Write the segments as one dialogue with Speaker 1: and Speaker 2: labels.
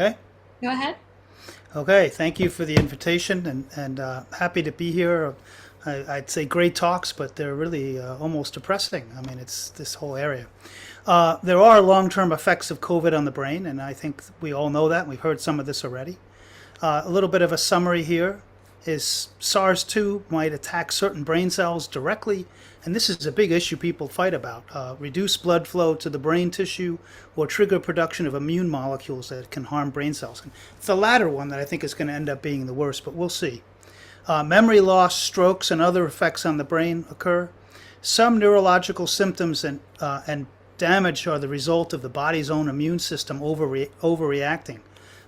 Speaker 1: Okay.
Speaker 2: Go ahead.
Speaker 1: Okay. Thank you for the invitation, and happy to be here. I'd say great talks, but they're really almost depressing. I mean, it's this whole area. There are long-term effects of COVID on the brain, and I think we all know that. And we've heard some of this already. A little bit of a summary here is SARS-2 might attack certain brain cells directly, and this is a big issue people fight about. Reduce blood flow to the brain tissue or trigger production of immune molecules that can harm brain cells. And it's the latter one that I think is going to end up being the worst, but we'll see. Memory loss, strokes, and other effects on the brain occur. Some neurological symptoms and damage are the result of the body's own immune system overreacting.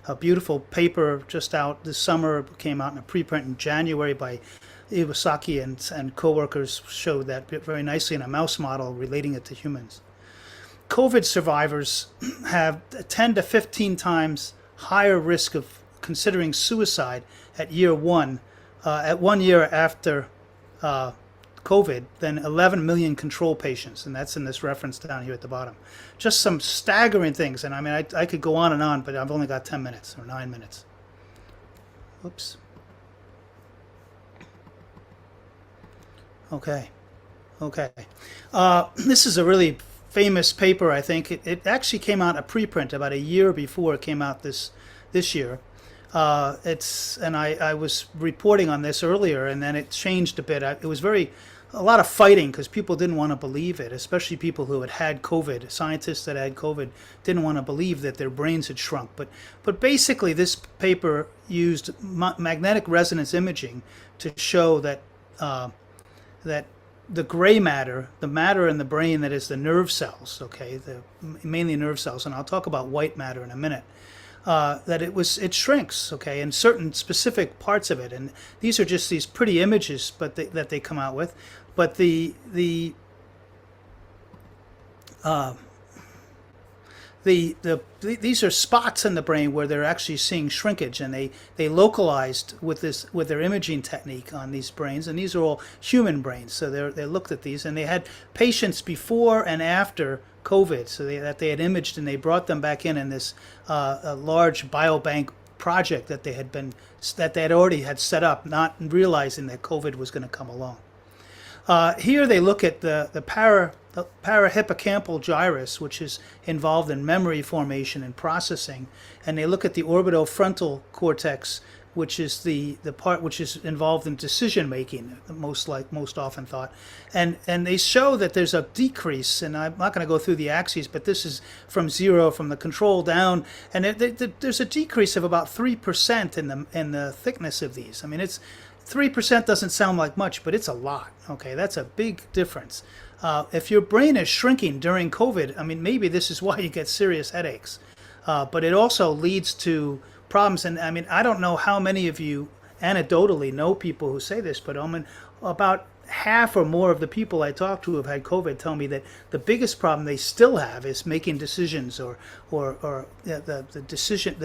Speaker 1: A beautiful paper just out this summer came out in a preprint in January by Iwasaki and co-workers showed that very nicely in a mouse model relating it to humans. COVID survivors have 10 to 15 times higher risk of considering suicide at year one, at 1 year after COVID than 11 million control patients, and that's in this reference down here at the bottom. Just some staggering things, and I mean, I could go on, but I've only got 10 minutes or 9 minutes. Oops. Okay. This is a really famous paper, I think. It actually came out a preprint about a year before it came out this year. I was reporting on this earlier, and then it changed a bit. It was a lot of fighting because people didn't want to believe it, especially people who had COVID. Scientists that had COVID didn't want to believe that their brains had shrunk. But basically, this paper used magnetic resonance imaging to show that the gray matter, the matter in the brain that is the nerve cells, okay, mainly nerve cells, and I'll talk about white matter in a minute. That it shrinks, okay, in certain specific parts of it, and these are just these pretty images, that they come out with, but these are spots in the brain where they're actually seeing shrinkage, and they localized with their imaging technique on these brains, and these are all human brains. So they looked at these, and they had patients before and after COVID, so that they had imaged, and they brought them back in this a large biobank project that they had already had set up, not realizing that COVID was going to come along. Here they look at the parahippocampal gyrus, which is involved in memory formation and processing, and they look at the orbitofrontal cortex, which is the part which is involved in decision making, most often thought, and they show that there's a decrease, and I'm not going to go through the axes, but this is from zero, from the control down, and there's a decrease of about 3% in the thickness of these. I mean, it's 3% doesn't sound like much, but it's a lot. Okay, that's a big difference. If your brain is shrinking during COVID, I mean, maybe this is why you get serious headaches, but it also leads to problems. And I mean, I don't know how many of you anecdotally know people who say this, but I mean, about half or more of the people I talk to who have had COVID tell me that the biggest problem they still have is making decisions or the decision,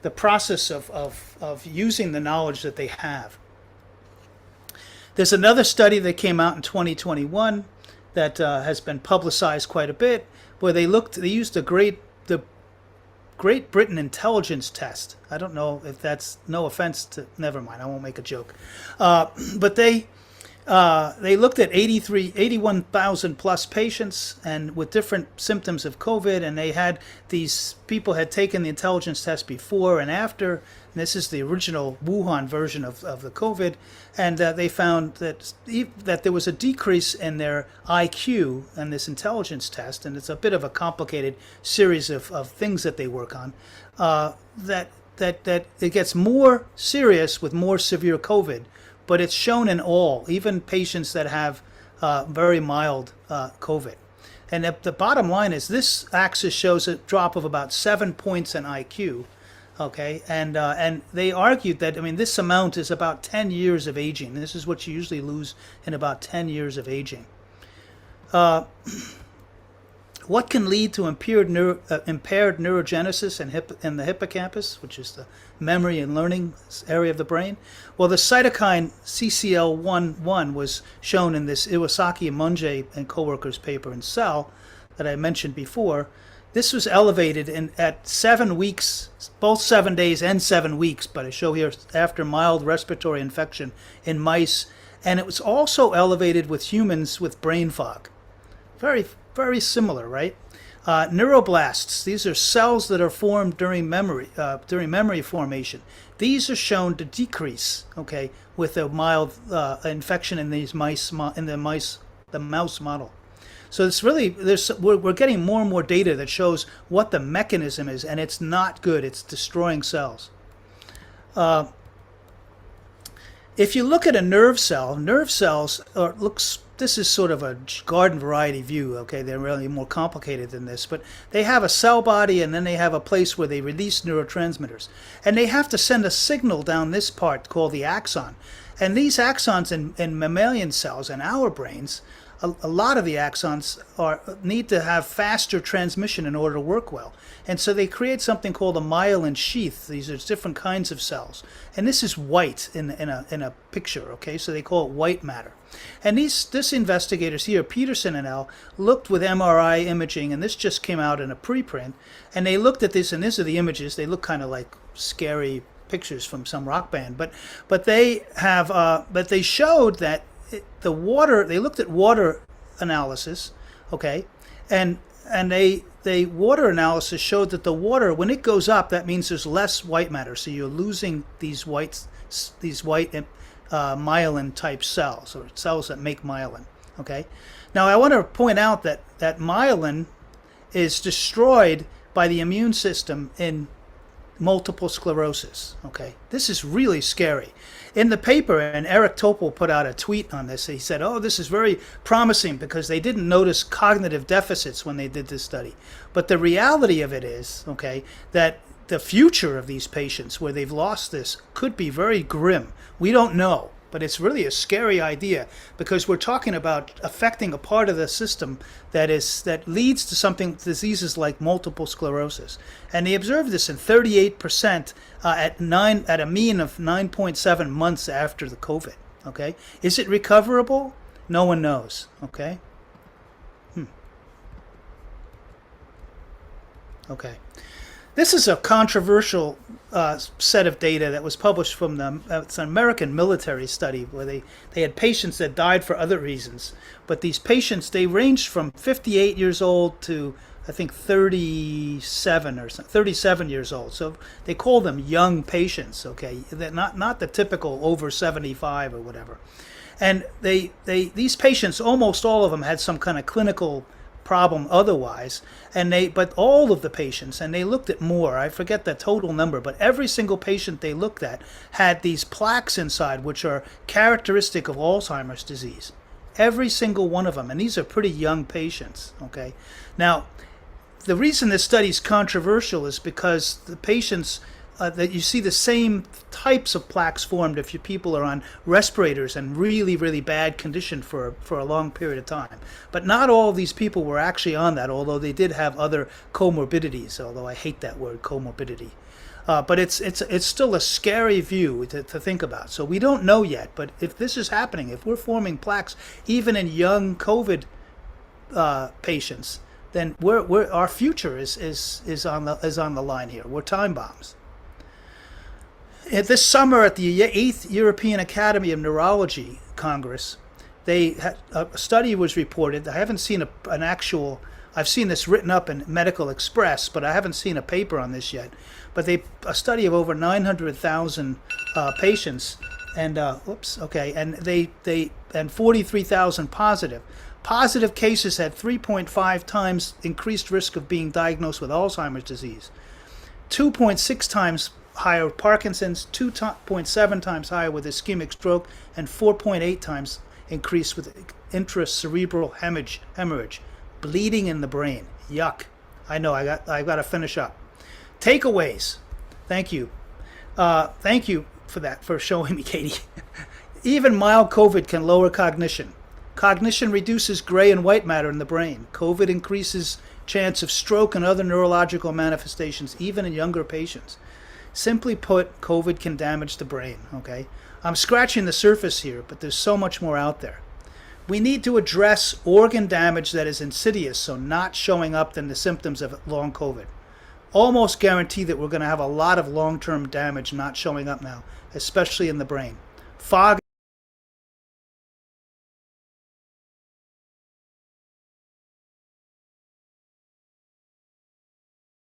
Speaker 1: the process of using the knowledge that they have. There's another study that came out in 2021 that has been publicized quite a bit, where they used the Great Britain intelligence test. I don't know if that's, no offense to, never mind, I won't make a joke. But they looked at 81,000 plus patients and with different symptoms of COVID, and these people had taken the intelligence test before and after. And this is the original Wuhan version of the COVID, and they found that there was a decrease in their IQ in this intelligence test, and it's a bit of a complicated series of things that they work on. That it gets more serious with more severe COVID. But it's shown in all, even patients that have very mild COVID. And the bottom line is this axis shows a drop of about 7 points in IQ, okay? And they argued that, I mean, this amount is about 10 years of aging. This is what you usually lose in about 10 years of aging. What can lead to impaired neurogenesis in the hippocampus, which is the memory and learning area of the brain? Well, the cytokine CCL11 was shown in this Iwasaki, Munge, and co-workers paper in Cell that I mentioned before. This was elevated at 7 weeks, both 7 days and 7 weeks, but I show here after mild respiratory infection in mice. And it was also elevated with humans with brain fog. Very, very similar, right? Neuroblasts, these are cells that are formed during memory formation. These are shown to decrease, okay, with a mild infection in these mice, the mouse model. So it's really, we're getting more and more data that shows what the mechanism is, and it's not good. It's destroying cells. If you look at a nerve cells this is sort of a garden variety view, okay? They're really more complicated than this, but they have a cell body and then they have a place where they release neurotransmitters. And they have to send a signal down this part called the axon. And these axons in mammalian cells and our brains, a lot of the axons need to have faster transmission in order to work well. And so they create something called a myelin sheath. These are different kinds of cells. And this is white in a picture, okay? So they call it white matter. And this investigators here, Peterson and al., looked with MRI imaging, and this just came out in a preprint, and they looked at this, and these are the images. They look kind of like scary pictures from some rock band, but they showed that the water, they looked at water analysis, okay, and they water analysis showed that the water, when it goes up, that means there's less white matter, so you're losing these white myelin type cells, or cells that make myelin, okay. Now I want to point out that myelin is destroyed by the immune system in multiple sclerosis, okay. This is really scary. In the paper, and Eric Topol put out a tweet on this, he said, oh, this is very promising because they didn't notice cognitive deficits when they did this study. But the reality of it is, okay, that the future of these patients where they've lost this could be very grim. We don't know, but it's really a scary idea because we're talking about affecting a part of the system that leads to diseases like multiple sclerosis. And they observed this in 38% at a mean of 9.7 months after the COVID. Okay, is it recoverable? No one knows. Okay. Okay. This is a controversial set of data that was published from it's an American military study where they had patients that died for other reasons. But these patients, they ranged from 58 years old to, I think, 37 years old. So they call them young patients, okay? They're not the typical over 75 or whatever. And these patients, almost all of them had some kind of clinical problem otherwise, but all of the patients, and they looked at more, I forget the total number, but every single patient they looked at had these plaques inside which are characteristic of Alzheimer's disease. Every single one of them, and these are pretty young patients, okay? Now, the reason this study is controversial is because the patients, that you see the same types of plaques formed if your people are on respirators and really, really bad condition for a long period of time. But not all of these people were actually on that, although they did have other comorbidities, although I hate that word, comorbidity. But it's still a scary view to think about. So we don't know yet, but if this is happening, if we're forming plaques even in young COVID patients, then our future is on the line here. We're time bombs. This summer at the 8th European Academy of Neurology Congress, a study was reported. I haven't seen I've seen this written up in Medical Express, but I haven't seen a paper on this yet. But a study of over 900,000 patients, and and 43,000 positive. Positive cases had 3.5 times increased risk of being diagnosed with Alzheimer's disease, 2.6 times higher Parkinson's, 2.7 times higher with ischemic stroke, and 4.8 times increase with intracerebral hemorrhage, bleeding in the brain. Yuck. I know, I've got to finish up. Takeaways. Thank you. Thank you for showing me, Katie. Even mild COVID can lower cognition. Cognition reduces gray and white matter in the brain. COVID increases chance of stroke and other neurological manifestations, even in younger patients. Simply put, COVID can damage the brain, okay? I'm scratching the surface here, but there's so much more out there. We need to address organ damage that is insidious, so not showing up in the symptoms of long COVID. Almost guarantee that we're going to have a lot of long-term damage not showing up now, especially in the brain. Fog